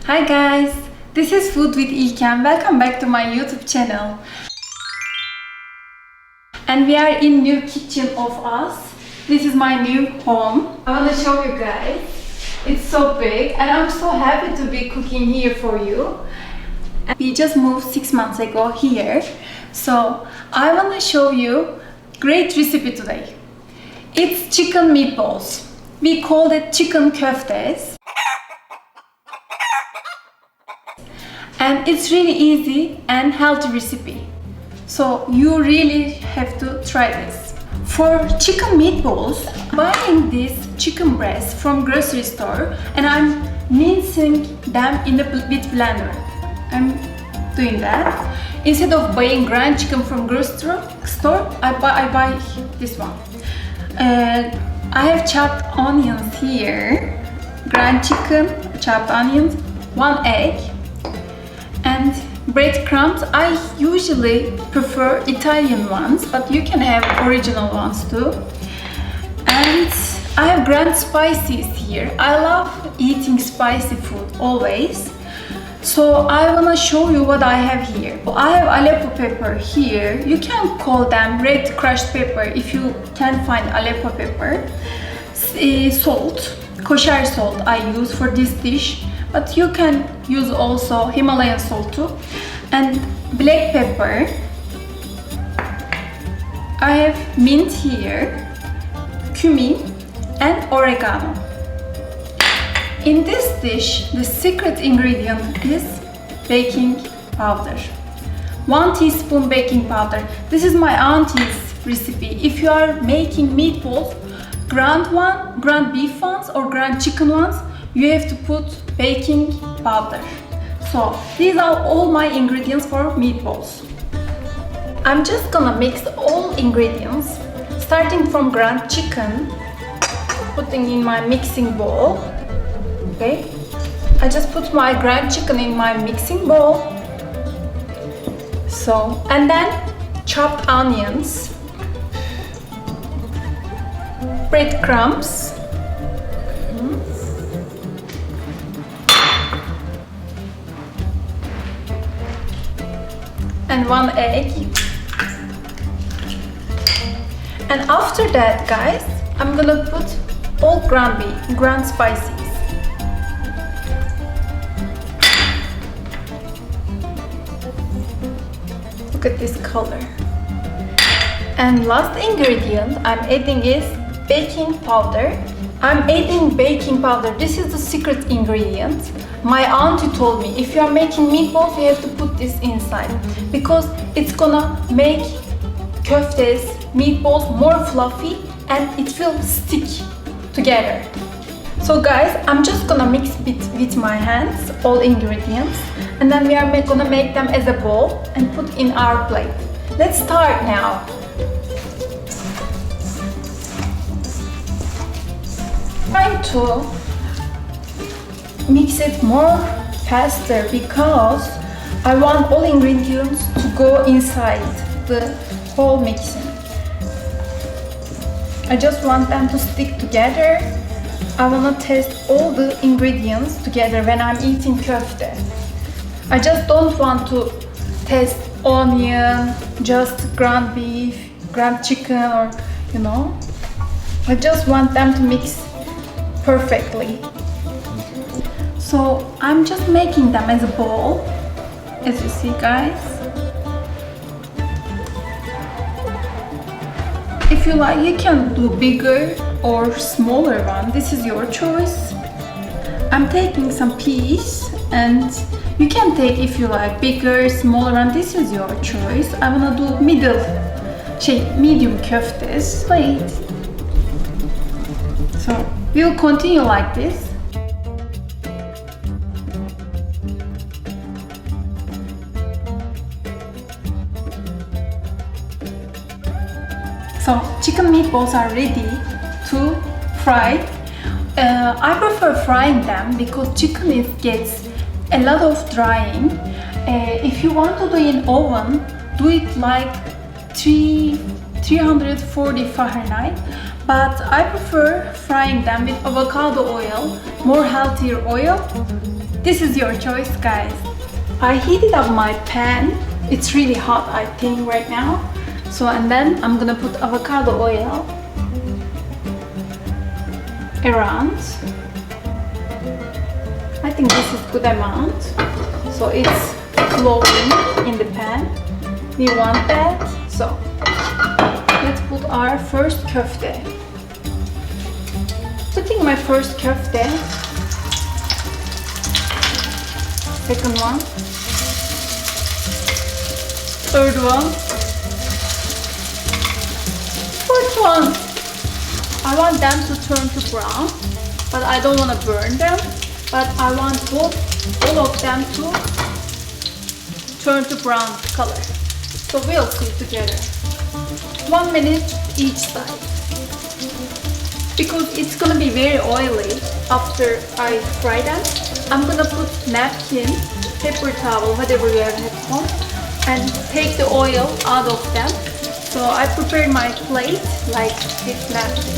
Hi guys, this is Food with Ilkem. Welcome back to my YouTube channel. And we are in new kitchen of us. This is my new home. I want to show you guys. It's so big and I'm so happy to be cooking here for you. We just moved 6 months ago here. So I want to show you great recipe today. It's chicken meatballs. We call it chicken koftas. And it's really easy and healthy recipe. So you really have to try this. For chicken meatballs, I'm buying this chicken breast from grocery store and I'm mincing them in with blender. I'm doing that. Instead of buying ground chicken from grocery store, I buy this one. I have chopped onions here, ground chicken, chopped onions, 1 egg, and breadcrumbs. I usually prefer Italian ones, but you can have original ones too. And I have ground spices here. I love eating spicy food always. So I wanna show you what I have here. I have Aleppo pepper here. You can call them red crushed pepper if you can find Aleppo pepper. Salt, kosher salt I use for this dish. But you can use also Himalayan salt too. And black pepper. I have mint here, cumin and oregano. In this dish, the secret ingredient is baking powder. 1 teaspoon baking powder. This is my auntie's recipe. If you are making meatballs, ground beef ones or ground chicken ones, you have to put baking powder. So these are all my ingredients for meatballs. I'm just gonna mix all ingredients, starting from ground chicken, putting in my mixing bowl. Okay, I just put my ground chicken in my mixing bowl. So, and then chopped onions, breadcrumbs, and 1 egg. And after that, guys, I'm gonna put all ground spices. Look at this color. And last ingredient I'm adding is baking powder. I'm adding baking powder. This is the secret ingredient. My auntie told me if you are making meatballs, you have to put this inside because it's gonna make koftas, meatballs more fluffy and it will stick together. So guys, I'm just gonna mix it with my hands, all ingredients, and then we are gonna make them as a bowl and put in our plate. Let's start now. Trying to mix it more faster because I want all ingredients to go inside the whole mixing. I just want them to stick together. I want to test all the ingredients together when I'm eating kofta. I just don't want to test onion, just ground beef, ground chicken, or you know. I just want them to mix perfectly. So I'm just making them as a bowl, as you see, guys. If you like, you can do bigger or smaller one. This is your choice. I'm taking some peas and you can take, if you like, bigger, smaller one. This is your choice. I wanna do medium koftas. Wait. So we'll continue like this. So chicken meatballs are ready to fry. I prefer frying them because chicken gets a lot of drying. If you want to do in oven, do it like 340 Fahrenheit. But I prefer frying them with avocado oil, more healthier oil. this is your choice, guys. I heated up my pan. It's really hot, I think, right now. So, and then I'm gonna put avocado oil around. I think this is good amount. So it's flowing in the pan. We want that. So let's put our first köfte. Putting my first köfte. Second one. Third one. Fourth one. I want them to turn to brown, but I don't want to burn them. But I want all of them to turn to brown color. So we'll see together. 1 minute each side. Because it's gonna be very oily after I fry them. I'm gonna put napkin, paper towel, whatever you have at home, and take the oil out of them. So I prepared my plate like this napkin.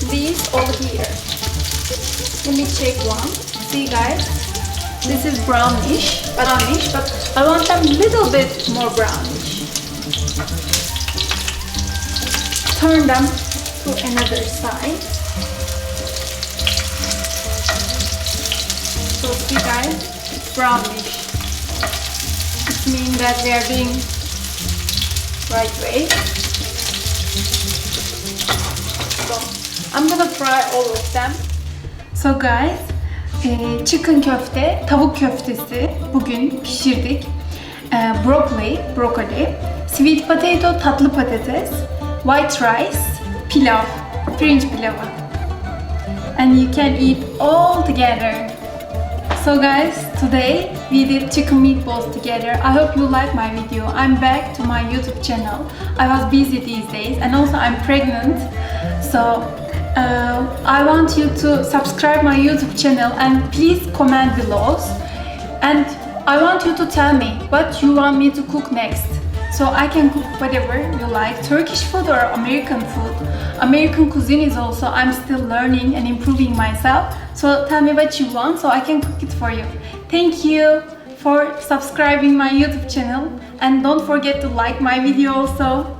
These all here. Let me check one. See, guys, this is brownish, but I want them a little bit more brownish. Turn them to another side. So see, guys, it's brownish. It means that they are doing right way. So I'm gonna fry all of them. So guys, chicken köfte, tavuk köftesi bugün pişirdik. Broccoli, sweet potato, tatlı patates, white rice, pilav, pirinç pilavı. And you can eat all together. So guys, today we did chicken meatballs together. I hope you like my video. I'm back to my YouTube channel. I was busy these days and also I'm pregnant. So I want you to subscribe my YouTube channel and please comment below. And I want you to tell me what you want me to cook next. So I can cook whatever you like, Turkish food or American food. American cuisine is also, I'm still learning and improving myself. So tell me what you want so I can cook it for you. Thank you for subscribing my YouTube channel and don't forget to like my video also.